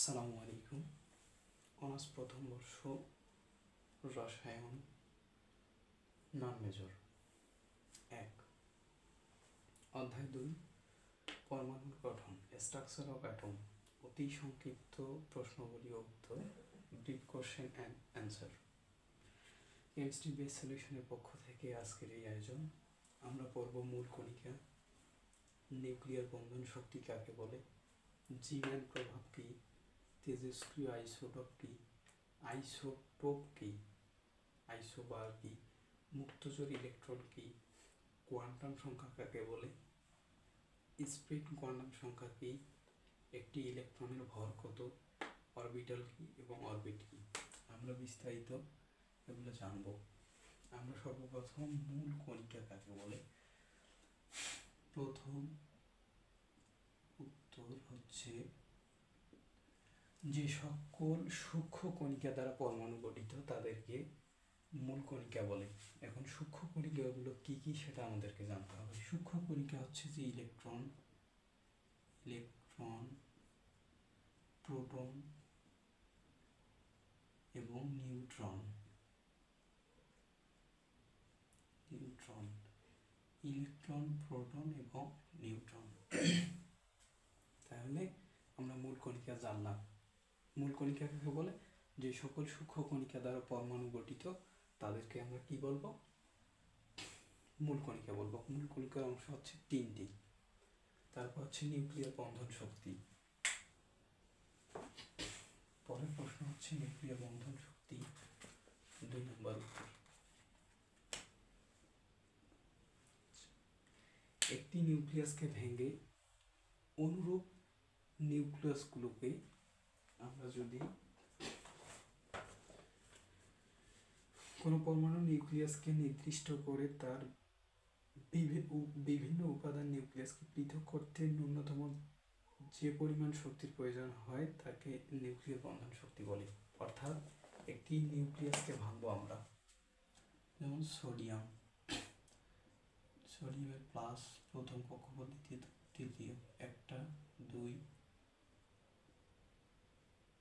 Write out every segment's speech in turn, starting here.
আসসালামু আলাইকুম। অনার্স প্রথম বর্ষ, রসায়ন, নন মেজর 1, অধ্যায় 2, পরমাণুর গঠন, স্ট্রাকচার অফ অ্যাটম, অতি সংক্ষিপ্ত প্রশ্নগুলি ও উত্তর, brief question and answer. Chemistry base সলিউশনের পক্ষ থেকে আজকের এই আয়োজন। আমরা পড়ব মূল কণিকা, নিউক্লিয়ার বন্ধন শক্তি কাকে বলে, জীবন প্রভাব কী, তেজস্ক্রিয় আইসোটোপ কি, আইসোবার কি, মুক্তজোড় ইলেকট্রন কি, কোয়ান্টাম সংখ্যা কাকে বলে, স্প্রিং কোয়ান্টাম সংখ্যা কি, একটি ইলেকট্রনের ভর কত, অরবিটাল কি এবং অরবিট কি। আমরা বিস্তারিত এগুলো জানব। আমরা সর্বপ্রথম মূল কণিকা কাকে বলে। প্রথম উত্তর হচ্ছে যে সকল সূক্ষ্ম কণিকা দ্বারা পরমাণু গঠিত তাদেরকে মূল কণিকা বলে। এখন সূক্ষ্ম কণিকাগুলো কি কি সেটা আমাদেরকে জানতে হবে। সূক্ষ্ম কণিকা হচ্ছে যে ইলেকট্রন, প্রোটন এবং নিউট্রন। ইলেকট্রন, প্রোটন এবং নিউট্রন। তাহলে আমরা মূল কণিকা জানলাম। মূল কণিকা কাকে বলে? যে সকল সূক্ষ্ম কণিকা দ্বারা পরমাণু গঠিত তাদেরকে আমরা কি বলবো? মূল কণিকা বলবো। মূল কণিকার অংশ হচ্ছে 3টি। তারপর হচ্ছে নিউক্লিয়ার বন্ধন শক্তি। পরের প্রশ্ন হচ্ছে নিউক্লিয়ার বন্ধন শক্তি, 2 নম্বর উত্তর। একটি নিউক্লিয়াসকে ভেঙে অনুরূপ নিউক্লিয়াসগুলোকে আমরা যদি কোনো পরমাণু নিউক্লিয়াসকে নির্দিষ্ট করে তার বিভিন্ন উপাদান নিউক্লিয়াসকে পৃথক করতে ন্যূনতম যে পরিমাণ শক্তির প্রয়োজন হয় তাকে নিউক্লিয়ার বন্ধন শক্তি বলে। অর্থাৎ একটি নিউক্লিয়াসকে ভাঙবো আমরা, যেমন সোডিয়ামের প্লাস প্রথম কক্ষপথ, তৃতীয়, 1, 2,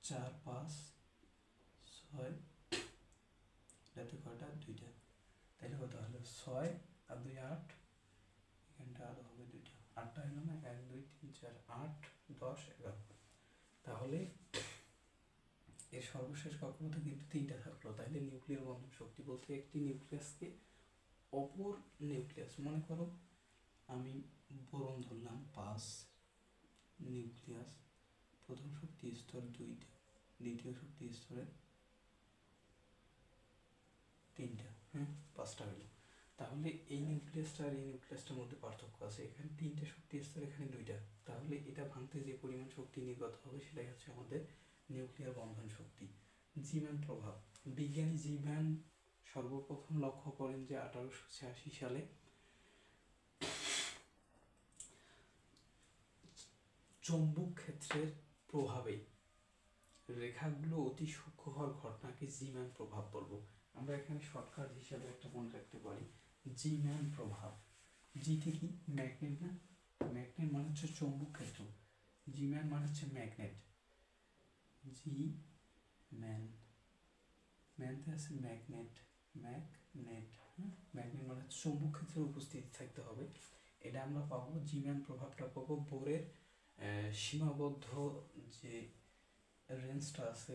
4, 5, 6, এটাতে কয়টা? 2টা। তাহলে কত হলো? 6 আর 2 8, এখানটা আরো হবে 2টা, 8টা হলো না? 1 2 3 4 8 10 11। তাহলে এর সর্বশেষ কক্ষপথে কিন্তু 3টা থাকলো। তাহলে নিউক্লিয়ার বন্ধন শক্তি বলতে একটি নিউক্লিয়াসকে অপর নিউক্লিয়াস, মনে করো আমি বোরন ধরলাম 5 নিউক্লিয়াস, প্রথম শক্তি স্তর 2টা, দ্বিতীয় শক্তি স্তরে 3টা, 5টা হলো। তাহলে এই নিউক্লিয়াসটা আর এই নিউক্লিয়াসটার মধ্যে পার্থক্য আছে। এখানে 3টে শক্তি স্তর, এখানে 2টা। তাহলে এটা ভাঙতে যে পরিমাণ শক্তি নির্গত হবে সেটাই হচ্ছে আমাদের নিউক্লিয়ার বন্ধন শক্তি। জীবন প্রভাব। বিজ্ঞানী জীবন সর্বপ্রথম লক্ষ্য করেন যে 1886 সালে চৌম্বক ক্ষেত্রের প্রভাবে রেখাগুলো অতি সূক্ষ্ম হওয়ার ঘটনাকে জীবন প্রভাব বলবো। আমরা এখানে শর্টকাট হিসাবে একটা মনে রাখতে পারি, জীবন প্রভাব। জিতে কি? ম্যাগনেট না? ম্যাগনেট মানে হচ্ছে চৌম্বক ক্ষেত্র, জীবন মানে হচ্ছে ম্যাগনেট। ম্যানতে আছে ম্যাগনেট, ম্যাগনেট মানে হচ্ছে চৌম্বক ক্ষেত্রের উপস্থিতি থাকতে হবে। এটা আমরা পাবো, জীবন প্রভাবটা পাবো বোরের সীমাবদ্ধ যে রেঞ্জটা আছে,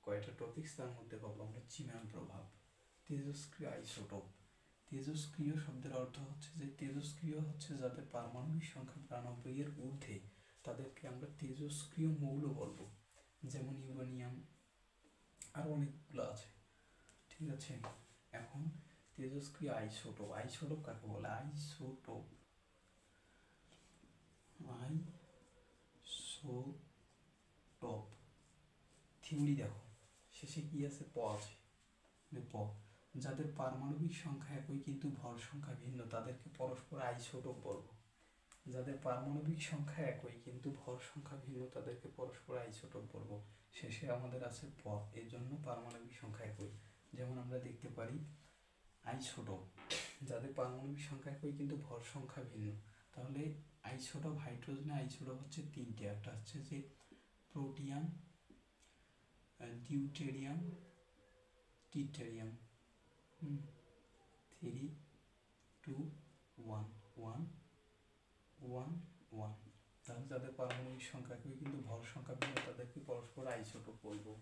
কয়টা টপিকস তার মধ্যে পাবো আমরা জীবন প্রভাব। তেজস্ক্রিয় আইসোটোপ। তেজস্ক্রিয় শব্দের অর্থ হচ্ছে যে তেজস্ক্রিয় হচ্ছে যাদের পারমাণবিক সংখ্যা 92 এর ঊর্ধ্বে তাদেরকে আমরা তেজস্ক্রিয় মৌল বলবো, যেমন ইউরেনিয়াম, আর অনেকগুলো আছে। ঠিক আছে। এখন তেজস্ক্রিয় আইসোটোপ। আইসোটোপ কাকে বলে? আইসোটোপ থিওরি দেখো, শেষে কি আছে? প আছে। যাদের পারমাণবিক সংখ্যা একই কিন্তু ভর সংখ্যা ভিন্ন তাদেরকে পরস্পর আইসোটোপ বলবো। যাদের পারমাণবিক সংখ্যা একই কিন্তু ভর সংখ্যা ভিন্ন তাদেরকে পরস্পর আইসোটোপ বলবো। শেষে আমাদের আছে প, এর জন্য পারমাণবিক সংখ্যা একই। যেমন আমরা দেখতে পারি আইসোটোপ, যাদের পারমাণবিক সংখ্যা একই কিন্তু ভর সংখ্যা ভিন্ন। তাহলে আইসোটোপ হাইড্রোজেনে আইসোটোপ হচ্ছে 3টে। একটা হচ্ছে যে প্রোটিয়াম, ডিউটেরিয়াম, টিটেরিয়াম। 3 2 1 1 1 1। তাহলে তাদের পারমাণবিক সংখ্যাকে কিন্তু ভর সংখ্যা ভিন্ন, তাদেরকে পরস্পর আইসোটোপ বলবো।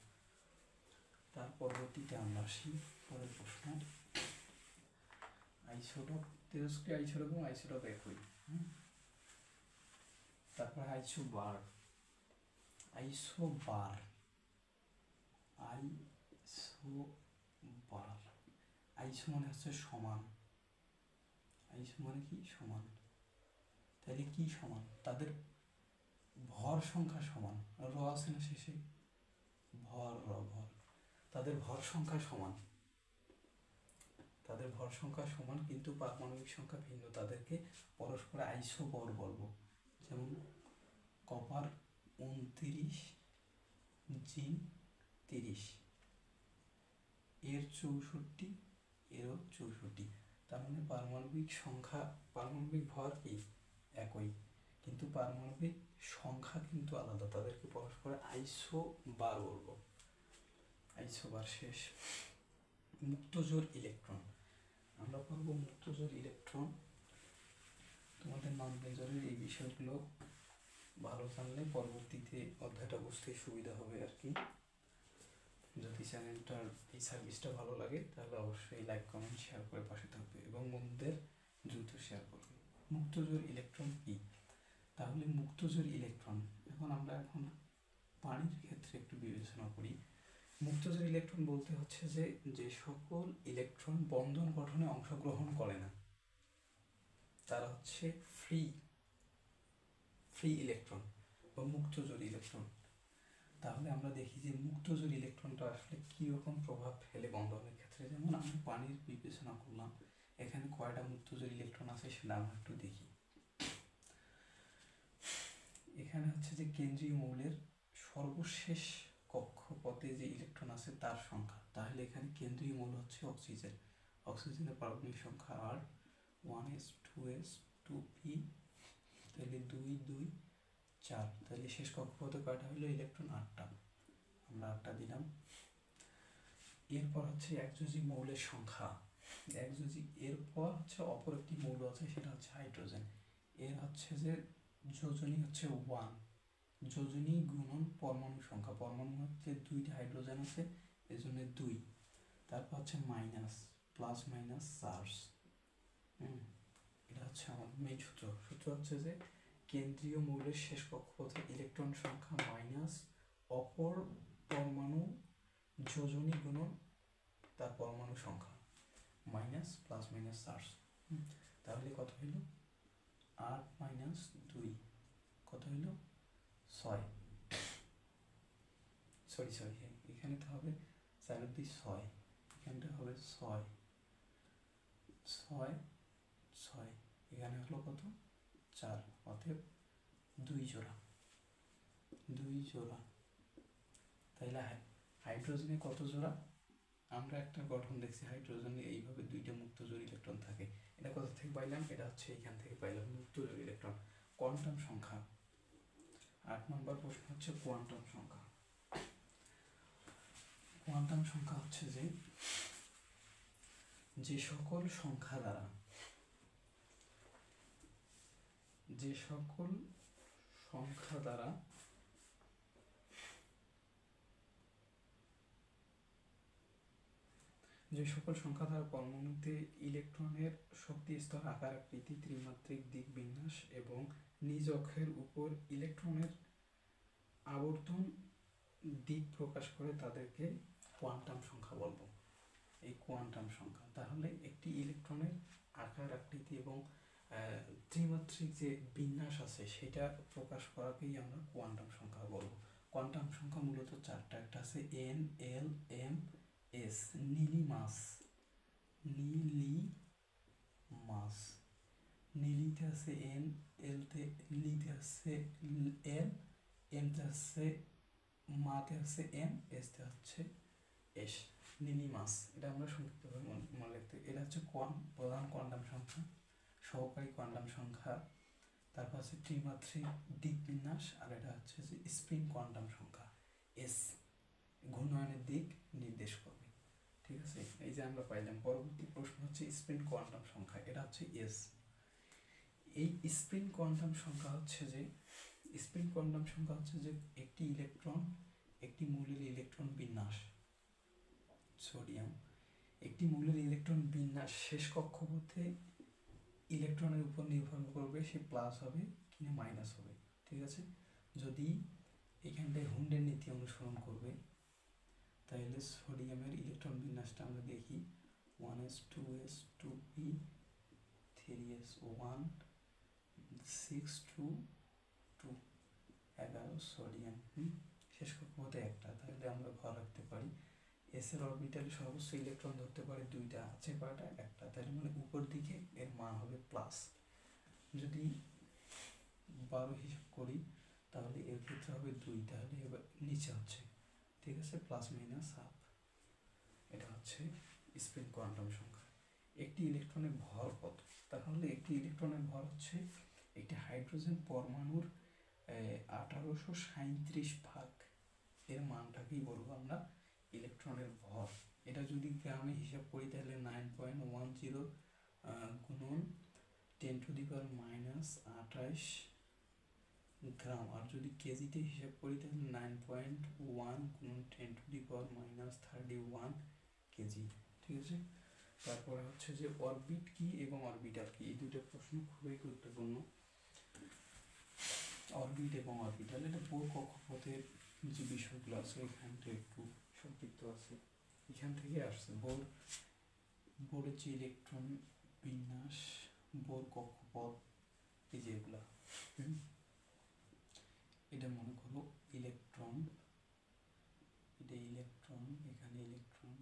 তার পরবর্তীতে আমরা আসি পরের প্রশ্ন। আইসোটোপ, তেজস্ক্রিয় আইসোটোপ এবং আইসোটোপ একই। তারপরে আইসোবার, আইসোবার, আইসোবার। আইসো মানে হচ্ছে সমান, আইসো মানে কি সমান। তাহলে কি সমান? তাদের ভর সংখ্যা সমান, র আছে না শেষে, ভর, ভর, তাদের ভর সংখ্যা সমান, তাদের ভর সংখ্যা সমান কিন্তু পারমাণবিক সংখ্যা ভিন্ন, তাদেরকে পরস্পর আইসোবর বলবো। যেমন কপার 29, জিঙ্ক 30, এর 64, এরও 64। তার মানে পারমাণবিক সংখ্যা, পারমাণবিক ভর কি একই, কিন্তু পারমাণবিক সংখ্যা কিন্তু আলাদা, তাদেরকে পরস্পর আইসোবার বলবো। আইসোবার শেষ। মুক্তজোড় ইলেকট্রন, আমরা পড়ব মুক্তজোড় ইলেকট্রন। তোমাদের নন মেজরের এই বিষয়গুলো ভালো জানলে পরবর্তীতে অধ্যায়টা বুঝতে সুবিধা হবে আর কি। যদি চ্যানেলটার এই সার্ভিসটা ভালো লাগে তাহলে অবশ্যই লাইক, কমেন্ট, শেয়ার করে পাশে থাকবে এবং বন্ধুদের দ্রুত শেয়ার করবে। মুক্তজোড় ইলেকট্রন কি? তাহলে মুক্তজোড় ইলেকট্রন, আমরা এখন পানির ক্ষেত্রে একটু বিবেচনা করি। মুক্তজোড় ইলেকট্রন বলতে হচ্ছে যে সকল ইলেকট্রন বন্ধন গঠনে অংশগ্রহণ করে না, তারা হচ্ছে ফ্রি ইলেকট্রন বা মুক্তজোড় ইলেকট্রন। তাহলে আমরা দেখি যে মুক্তজোড় ইলেকট্রনটা আসলে কি রকম প্রভাব ফেলে বন্ধনের ক্ষেত্রে। যেমন আমি পানির বিবেচনা করলাম, এখানে কয়টা মুক্তজোড় ইলেকট্রন আছে সেটা আমরা একটু দেখি। এখানে হচ্ছে যে কেন্দ্রীয় মৌলের সর্বশেষ কক্ষপথে যে ইলেকট্রন আছে তার সংখ্যা। তাহলে এখানে কেন্দ্রীয় মৌল হচ্ছে অক্সিজেন, অক্সিজেনের পারমাণবিক সংখ্যা আর 1s 2s 2p, তাহলে 2 2 4। তাহলে শেষ কক্ষপথে কয়টা হলো ইলেকট্রন? 8টা, আমরা 8টা দিলাম। এরপর হচ্ছে একযোজী মৌলের সংখ্যা, একযোজী। এরপর হচ্ছে অপর একটি মৌল আছে, সেটা হচ্ছে হাইড্রোজেন। এর হচ্ছে যে যোজনী হচ্ছে 1, যোজনী গুণন পরমাণু সংখ্যা, পরমাণু হচ্ছে 2টা হাইড্রোজেন আছে এজন্য 2। তারপর হচ্ছে মাইনাস, প্লাস মাইনাস চার্জ। এটা হচ্ছে আমার মেইন সূত্র। সূত্র হচ্ছে যে কেন্দ্রীয় মৌলের শেষ কক্ষপথে ইলেকট্রন সংখ্যা মাইনাস অপর পরমাণু যোজনী গুণন তার পরমাণু সংখ্যা, মাইনাস প্লাস মাইনাস চার্জ। তাহলে কত হইল? 8 মাইনাস 2 কত হইল? 6। সরি, এখানে তো হবে 4 2 6, এখানটা হবে 6 6 6, এখানে হলো কত? 4। অতএব 2 জোড়া, 2 জোড়া। তাইলে হাইড্রোজেনে কত জোড়া? আমরা একটা গঠন দেখছি হাইড্রোজেনে এইভাবে 2টা মুক্তজোড় ইলেকট্রন থাকে। এটা কোথা থেকে পাইলাম? এটা হচ্ছে এইখান থেকে পাইলাম, মুক্তজোড় ইলেকট্রন। কোয়ান্টাম সংখ্যা, 8 নম্বর প্রশ্ন হচ্ছে কোয়ান্টাম সংখ্যা। কোয়ান্টাম সংখ্যা হচ্ছে যে সকল সংখ্যা দ্বারা, যে সকল সংখ্যা দ্বারা পরমাণুতে ইলেকট্রনের শক্তি স্তর, আকার, আকৃতি, ত্রিমাত্রিক দিক বিন্যাস এবং নিজ অক্ষের উপর ইলেকট্রনের আবর্তন দিক প্রকাশ করে তাদেরকে কোয়ান্টাম সংখ্যা বলবো। এই কোয়ান্টাম সংখ্যা, তাহলে একটি ইলেকট্রনের আকার, আকৃতি এবং ত্রিমাত্রিক যে বিন্যাস আছে সেটা প্রকাশ করাকেই আমরা কোয়ান্টাম সংখ্যা বলবো। কোয়ান্টাম সংখ্যা মূলত 4টা। একটা আছে N, L, M, S। নিলিমাস, নীলিতে আছে N, লিতে আছে L, এমতে আছে মাতে আছে M, এসতে হচ্ছে S। নিলিমাস, এটা আমরা সংক্ষিপ্তভাবে মনে রাখতে। এটা হচ্ছে প্রধান কোয়ান্টাম সংখ্যা, সহকারী কোয়ান্টাম সংখ্যা, তারপর হচ্ছে ত্রিমাত্রিক দিক বিন্যাস, আর এটা হচ্ছে যে স্প্রিং কোয়ান্টাম সংখ্যা S। ঘূর্ণায়নের দিক নির্দেশ করবে। ঠিক আছে, এই যে আমরা পাইলাম। পরবর্তী প্রশ্ন হচ্ছে স্পিন কোয়ান্টাম সংখ্যা, এটা হচ্ছে এস। এই স্পিন কোয়ান্টাম সংখ্যা হচ্ছে যে একটি ইলেকট্রন, একটি মৌলের ইলেকট্রন বিন্যাস, সোডিয়াম, একটি মৌলের ইলেকট্রন বিন্যাস শেষ কক্ষপথে ইলেকট্রনের উপর নির্ভর করবে সে প্লাস হবে কিনা মাইনাস হবে। ঠিক আছে, যদি এখানটায় হুন্ডের নীতি অনুসরণ করবে তাহলে সোডিয়ামের ইলেকট্রন বিন্যাসটা আমরা দেখি 1s 2s 2p 3s 1 6 2 2 11 sodium, শেষ কক্ষপথে একটা, তাহলে আমরা ঘর রাখতে পারি। এস এর অরবিটালে সর্বোচ্চ ইলেকট্রন ধরতে পারে দুইটা, আছে কয়টা? একটা, তাহলে মানে উপর দিকে এর মান হবে প্লাস। যদি 12 হিসাব করি তাহলে এর ক্ষেত্রে হবে 2, তাহলে এবার নিচে হচ্ছে, ঠিক আছে, প্লাস মাইনাস হাফ। এটা হচ্ছে স্পিন কোয়ান্টাম সংখ্যা। একটি ইলেকট্রনের ভর কত? তাহলে একটি ইলেকট্রনের ভর হচ্ছে একটি হাইড্রোজেন পরমাণুর 1837 ভাগ, এর মানটাকেই বলবো আমরা ইলেকট্রনের ভর। এটা যদি গ্রামে হিসাব করি তাহলে 9.10 গুণন 10⁻⁻28 গ্রাম, আর যদি কেজিতে হিসাব করি তাহলে 9.1 গুণন 10⁻31 কেজি। ঠিক আছে, তারপরে হচ্ছে যে অরবিট কি এবং অরবিটাল কি, এই দুটো প্রশ্ন খুবই গুরুত্বপূর্ণ। অরবিট এবং অরবিটাল, এটা বোর কক্ষপথের যে বিষয়গুলো আছে এখানটা একটু সম্পৃক্ত আছে, এখান থেকে আসছে। বোরের যে ইলেকট্রন বিন্যাস, বোর কক্ষপথ, এই যেগুলা, এটা মনে করো ইলেকট্রন, এটা ইলেকট্রন, এখানে ইলেকট্রন,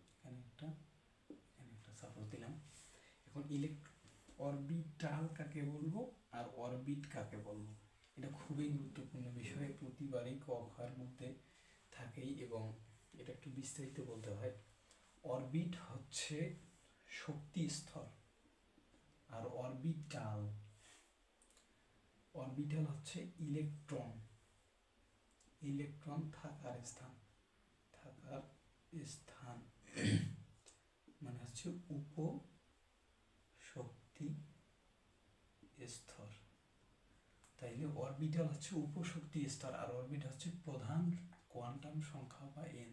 এখানে একটা সাপোজ দিলাম। এখন অরবিটাল কাকে বলবো আর অরবিট কাকে বলবো, এটা খুবই গুরুত্বপূর্ণ বিষয়, প্রতিবারই ক খর মধ্যে থাকেই, এবং এটা একটু বিস্তারিত বলতে হয়। অরবিট হচ্ছে শক্তি স্তর, আর অরবিটাল হচ্ছে ইলেকট্রন থাকার স্থান মানে হচ্ছে উপশক্তি স্তর। তাইলে অরবিটাল হচ্ছে উপশক্তি স্তর, আর অরবিট হচ্ছে প্রধান কোয়ান্টাম সংখ্যা বা এন,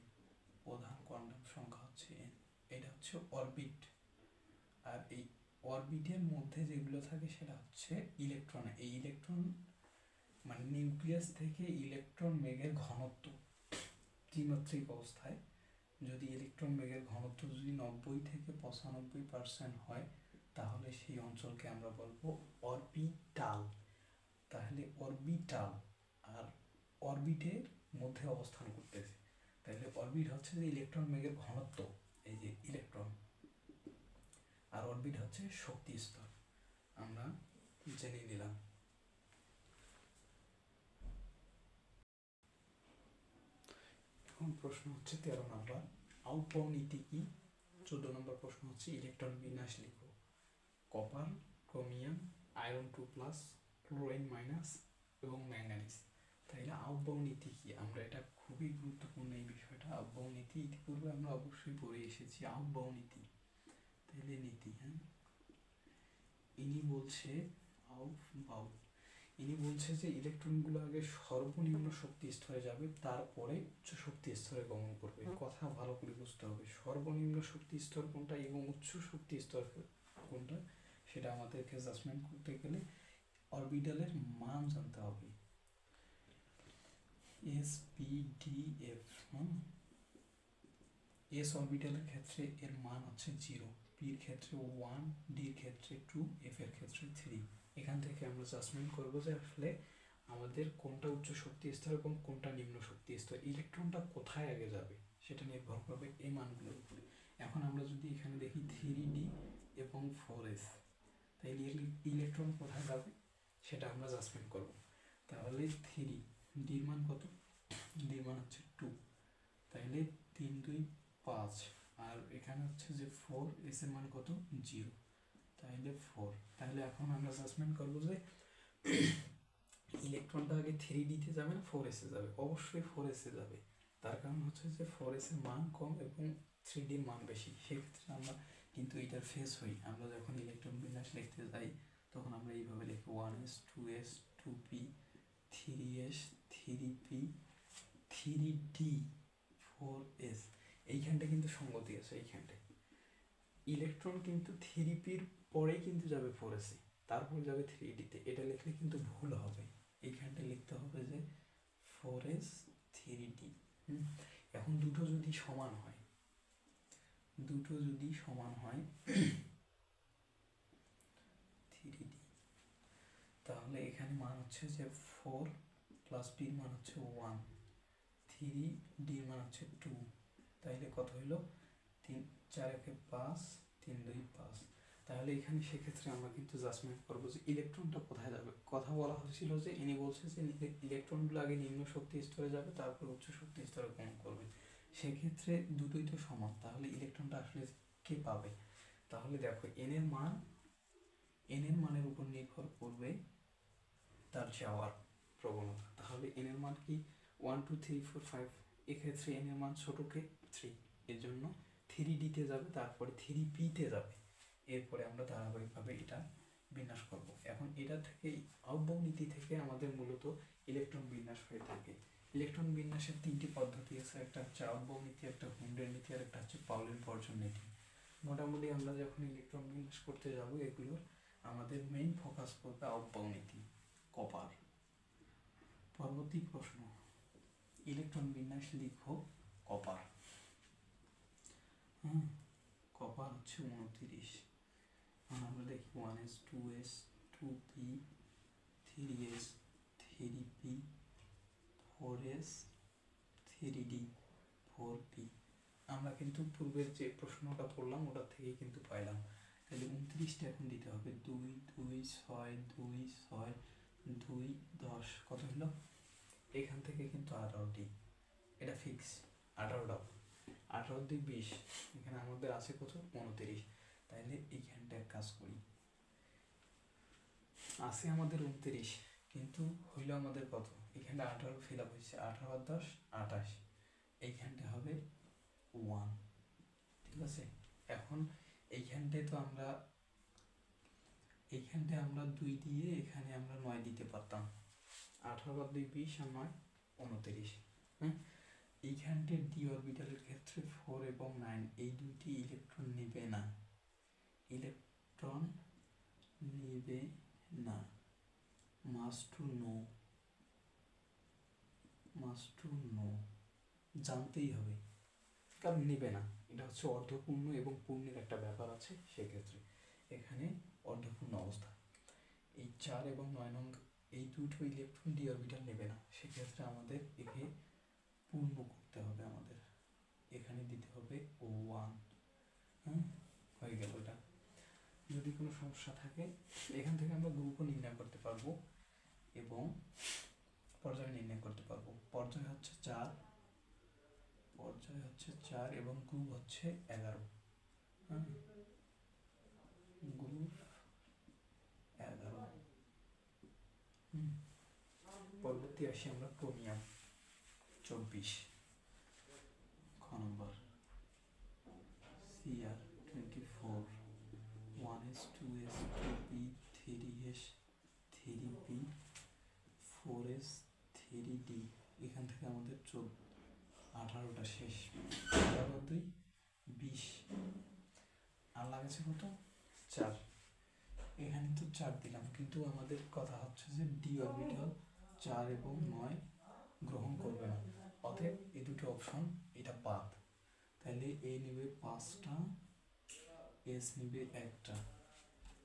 প্রধান কোয়ান্টাম সংখ্যা হচ্ছে এন, এটা হচ্ছে অরবিট। আর এই অরবিটের মধ্যে যেগুলো থাকে সেটা হচ্ছে ইলেকট্রন। এই ইলেকট্রন মানে নিউক্লিয়াস থেকে ইলেকট্রন মেঘের ঘনত্ব, ত্রিমাত্রিক অবস্থায় যদি ইলেকট্রন মেঘের ঘনত্ব যদি 90 থেকে 95% হয় তাহলে সেই অঞ্চলকে আমরা বলবো অরবিটাল। তাহলে অরবিটাল আর অরবিটের মধ্যে অবস্থান করতেছে, তাহলে অরবিট হচ্ছে যে ইলেকট্রন মেঘের ঘনত্ব, এই যে ইলেকট্রন, আর অরবিট হচ্ছে শক্তি স্তর, আমরা জেনে নিলাম। এখন প্রশ্ন হচ্ছে 13 নম্বর, আউটবাউ নীতি কি? 14 নম্বর প্রশ্ন হচ্ছে ইলেকট্রন বিন্যাস লিখো। Copper, chromium, iron 2+, chlorine minus এবং ম্যাঙ্গানিজ। তাইলে আউটবাউ নীতি কি? আমরা এটা খুবই গুরুত্বপূর্ণ এই বিষয়টা। আউটবাউ নীতি ইতিপূর্বে আমরা অবশ্যই পড়ে এসেছি। আউটবাউ নীতি, তাহলে নীতি, ইনি বলছে যে ইলেকট্রনগুলো আগে সর্বনিম্ন শক্তি স্তরে যাবে, তারপরে উচ্চ শক্তি স্তরে গমন করবে। কথা ভালো করে বুঝতে হবে, সর্বনিম্ন শক্তি স্তর কোনটা এবং উচ্চ শক্তি স্তর কোনটা সেটা আমাদেরকে জাজমেন্ট করতে গেলে অরবিটালের মান জানতে হবে। S P D F, S অরবিটালের ক্ষেত্রে এর মান হচ্ছে 0, পির ক্ষেত্রে 1, ডির ক্ষেত্রে 2, এফ এর ক্ষেত্রে 3। এখান থেকে আমরা জাজমেন্ট করবো যে আসলে আমাদের কোনটা উচ্চ শক্তি স্তর এবং কোনটা নিম্ন শক্তি স্তর, ইলেকট্রনটা কোথায় আগে যাবে সেটা নির্ভর করবে এই মানগুলোর উপরে। এখন আমরা যদি এখানে দেখি 3D এবং 4s, তাহলে ইলেকট্রন কোথায় যাবে সেটা আমরা জাজমেন্ট করব। তাহলে 3ডির মান কত? ডির মান হচ্ছে 2, তাইলে 3 2 5, আর এখানে হচ্ছে যে 4, এস এর মান কত? 0, তাহলে 4। তাহলে এখন আমরা জাজমেন্ট করবো যে ইলেকট্রনটা আগে 3D-তে যাবে না 4s-এ যাবে? অবশ্যই 4s-এ যাবে। তার কারণ হচ্ছে যে 4s-এর মান কম এবং 3D-র মান বেশি। সেক্ষেত্রে আমরা কিন্তু এটার ফেস হই। আমরা যখন ইলেকট্রন বিন্যাস লিখতে যাই তখন আমরা এইভাবে লিখি 1s 2s 2p 3s 3p 3d 4s। এইখানটা কিন্তু সঙ্গতি আছে। এইখানটায় ইলেকট্রন কিন্তু 3p-র পরেই কিন্তু যাবে 4s-এ, তারপর যাবে 3d-তে। এটা লিখলে কিন্তু ভুল হবে। এইখানটা লিখতে হবে যে 4s 3d। এখন দুটো যদি সমান হয়, থ্রি ডি, তাহলে এখানে মান হচ্ছে যে 4 প্লাস পির মান হচ্ছে 1, 3d মান হচ্ছে 2, তাইলে কত হইলো 3 4 একে 5 3 2 5। তাহলে এখানে সেক্ষেত্রে আমরা কিন্তু জাজমেন্ট করবো যে ইলেকট্রনটা কোথায় যাবে। কথা বলা হয়েছিল যে ইনি বলছে যে ইলেকট্রনগুলো আগে নিম্ন শক্তি স্তরে যাবে, তারপর উচ্চ শক্তি স্তরে গমন করবে। সেক্ষেত্রে দুটোই তো সমান, তাহলে ইলেকট্রনটা আসলে কে পাবে? তাহলে দেখো এন এর মানের উপর নির্ভর করবে তার যাওয়ার প্রবণতা। তাহলে এন এর মান কি 1 2 3 4 5, এক্ষেত্রে এন এর মান ছোটকে 3, এর জন্য 3d-তে যাবে, তারপরে 3p-তে যাবে। এরপরে আমরা ধারাবাহিকভাবে এটা বিন্যাস করব। এখন এটা থেকে আউটবাউ নীতি থেকে আমাদের মূলত ইলেকট্রন বিন্যাস হয়ে থাকে। ইলেকট্রন বিন্যাসের 3টি পদ্ধতি আছে, একটা হচ্ছে আউটবাউ নীতি, একটা হুন্ডের নীতি, আর একটা হচ্ছে পাউলিন বর্জন নীতি। মোটামুটি আমরা যখন ইলেকট্রন বিন্যাস করতে যাব এগুলোর আমাদের মেইন ফোকাস করবে আউটবাউ নীতি, কপার। পরবর্তী প্রশ্ন, ইলেকট্রন বিন্যাস লিখো কপার। কপার হচ্ছে 29। আমরা দেখি 1s 2s 2p 3s 3p 4s 3d 4p। আমরা কিন্তু পূর্বের যে প্রশ্নটা পড়লাম ওটার থেকেই কিন্তু পাইলাম। তাহলে 29টা এখন দিতে হবে, 2 2 6 2 6 2 10, কত হলো? এখান থেকে কিন্তু 18টি, এটা ফিক্স 18টা, 18 2 20, এখানে আমাদের আছে কত? 29। তাইলে এইখানটা এক কাজ করি, আছে আমাদের 29, কিন্তু হইল আমাদের কত? এখানটা 18 ফিল আপ হয়েছে, 18 আর 10 28, এইখানটা হবে 1, ঠিক আছে। এখন এইখানটায় তো আমরা 2 দিয়ে এখানে আমরা 9 দিতে পারতাম, 18 আর 2 20 আর 9 29। এইখানটায় ডি অরবিটালের ক্ষেত্রে 4 এবং 9 এই দুইটি ইলেকট্রন নেবে না, মাস্ট টু নো, জানতেই হবে, কারণ নেবে না। এটা হচ্ছে অর্ধপূর্ণ এবং পূর্ণের একটা ব্যাপার আছে, সেক্ষেত্রে এখানে অর্ধপূর্ণ অবস্থা। এই 4 এবং 9 নং এই দুটো ইলেকট্রন ডি অরবিটাল নেবে না, সেক্ষেত্রে আমাদের একে পূর্ণ করতে হবে। আমাদের এখানে দিতে হবে O1। হয়ে গেল এটা। যদি কোনো সমস্যা থাকে এখান থেকে আমরা গ্রুপও নির্ণয় করতে পারবো এবং পর্যায় নির্ণয় করতে পারবো। পর্যায় হচ্ছে 4 এবং গ্রুপ হচ্ছে 11। গ্রুপ 11। পরবর্তী আসি আমরা ক্রোমিয়াম 24, খ নম্বর Cr24 1s 2s 2p 3s 3p 4s 3d। এখান থেকে আমাদের 18টা শেষ, 11 2 20, আর লাগাচ্ছে কত? 4। এখানে তো 4 দিলাম, কিন্তু আমাদের কথা হচ্ছে যে ডি অরবিটাল 4 এবং 9 গ্রহণ করবে না, অতএব এই দুটো অপশন এটা বাদ। তাহলে এ নেবে 5টা, এস নেবে 1টা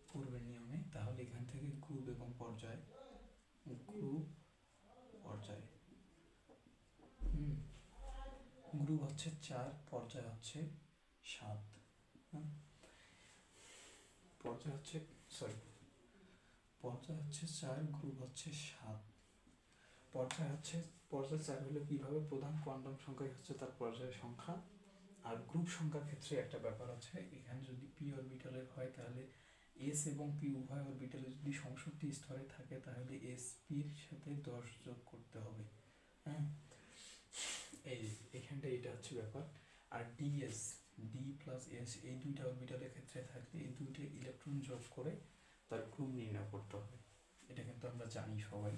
পূর্বের নিয়মে। তাহলে এখান থেকে গ্রুপ এবং পর্যায়, গ্রুপ হচ্ছে 4, পর্যায় হচ্ছে 7। পর্যায় হচ্ছে 4, গ্রুপ হচ্ছে 7। পর্যায় 4 হলে কিভাবে প্রধান কোয়ান্টাম সংখ্যাই হচ্ছে তার পর্যায় সংখ্যা। আর গ্রুপ সংখ্যার ক্ষেত্রে একটা ব্যাপার আছে, এখানে যদি পি অরবিটালের হয় তাহলে এস এবং পি উভয় অরবিটালে যদি সমশক্তি স্তরে থাকে তাহলে এস পির সাথে 10 যোগ করতে হবে। হ্যাঁ, এই এখানটা এটা হচ্ছে ব্যাপার। আর ডিএস, ডি প্লাস এস এই দুইটা অরবিটালের ক্ষেত্রে থাকলে এই দুইটা ইলেকট্রন যোগ করে তার গ্রুপ নির্ণয় করতে হবে, এটা কিন্তু আমরা জানি সবাই।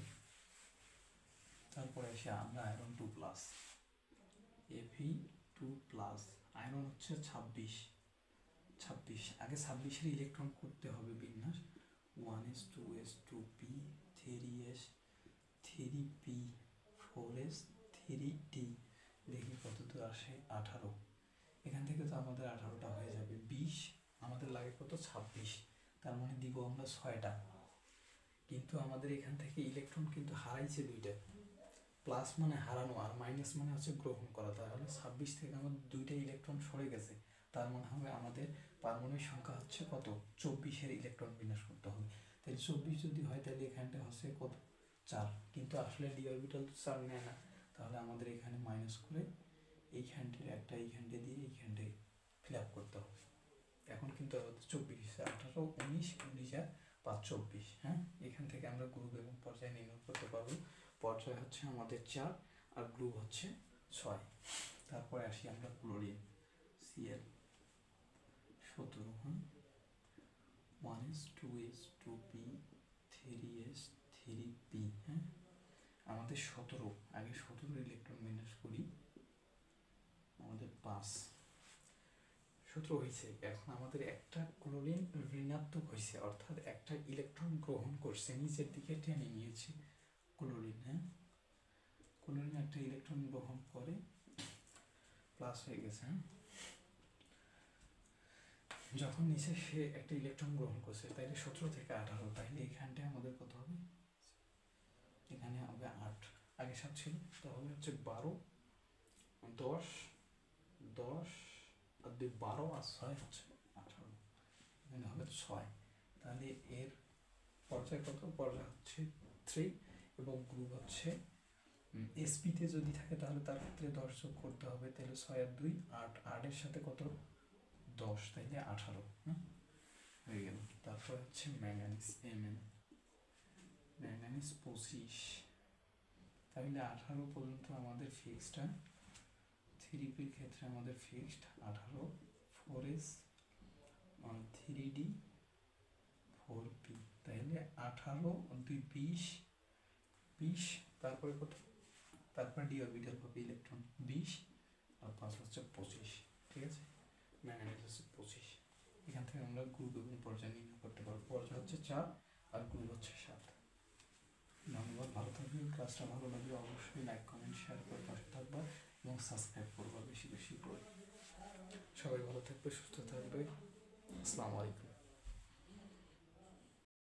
তারপরে এসে আমরা আয়রন 2 প্লাস, Fe2+, আয়রন হচ্ছে 26, আগে 26-এর ইলেকট্রন করতে হবে বিন্যাস, 1s2s2p 3s 3p 4s 3d, দেখি কত দূর আসে, 18। এখান থেকে তো আমাদের 18টা হয়ে যাবে, 20 আমাদের লাগে কত, 26, তার মানে দিব আমরা 6টা। কিন্তু আমাদের এখান থেকে ইলেকট্রন কিন্তু হারাইছে দুইটা, প্লাস মানে হারানো আর মাইনাস মানে হচ্ছে গ্রহণ করা, তাহলে 26 থেকে আমাদের দুইটা ইলেকট্রন সরে গেছে, তার মানে হবে আমাদের পারমাণবিক সংখ্যা হচ্ছে কত, 24-এর ইলেকট্রন বিন্যাস করতে হবে। তাহলে 24 যদি হয় তাহলে এখানটা হচ্ছে কত, 4, কিন্তু আসলে ডি অরবিটাল তো 4 নেয় না, তাহলে আমাদের এখানে মাইনাস করে এইখানটির একটা এইখানটে দিয়ে এইখানটে ফিল আপ করতে হবে। এখন কিন্তু আমাদের 24, 18, 19, 19 আর 5, 24। হ্যাঁ, এখান থেকে আমরা গ্রুপ এবং পর্যায় নির্ণয় করতে পারবো। পর্যায় হচ্ছে আমাদের 4 আর গ্রুপ হচ্ছে 6। তারপরে আসি আমরা ক্লোরিন, Cl 17, হ্যাঁ, 1s 2s 2p 3s 3p, হ্যাঁ, আমাদের 17, আগে 17 ইলেকট্রন বিন্যাস করি, আমাদের 5, 17 হয়েছে। এখন আমাদের একটা ক্লোরিন ঋণাত্মক হয়েছে, অর্থাৎ একটা ইলেকট্রন গ্রহণ করছে, নিচের দিকে টেনে নিয়েছে ক্লোরিন। হ্যাঁ, ক্লোরিন একটা ইলেকট্রন গ্রহণ করে প্লাস হয়ে গেছে। হ্যাঁ, যখন নিচে সে একটা ইলেকট্রন গ্রহণ করছে তাইলে 17 থেকে 18, তাইলে এখানটায় আমাদের কত হবে, এখানে হবে 8, আগে 7 ছিল, তাহলে হচ্ছে 12, 10, 10 আর 2 12 আর 6 হচ্ছে 18, এখানে হবে 6। তাহলে এর পর্যায় কত, পর্যায় হচ্ছে 3 এবং গ্রুপ হচ্ছে এসপিতে যদি থাকে তাহলে তার ক্ষেত্রে 10 যোগ করতে হবে, তাহলে 6 আর 2 8, 8-এর সাথে কত, 10, তাইলে 18। হ্যাঁ, হয়ে গেল। তারপর হচ্ছে ম্যাঙ্গানিজ, Mn, ম্যাঙ্গানিজ 25, তাহলে 18 পর্যন্ত আমাদের ফিক্সড। 3pর ক্ষেত্রে আমাদের ফিক্সড 18, 4s 3d 4p, তাহলে 18 2 20, 20, তারপরে কত, তারপরে ডি অরবিটাল হবে ইলেকট্রন 20 আর 5 হচ্ছে 25। ঠিক আছে, ম্যাঙ্গানিজ হচ্ছে 25। এখান থেকে আমরা গ্রুপ এবং পর্যায় নির্ণয় করতে পারবো, পর্যায় হচ্ছে 4 আর গ্রুপ হচ্ছে 7। ধন্যবাদ, ভালো থাকবেন। ক্লাসটা ভালো লাগলে অবশ্যই লাইক কমেন্ট শেয়ার করে পাশে থাকবা এবং সাবস্ক্রাইব করবা বেশি বেশি করে। সবাই ভালো থাকবে, সুস্থ থাকবে। আসসালামু আলাইকুম।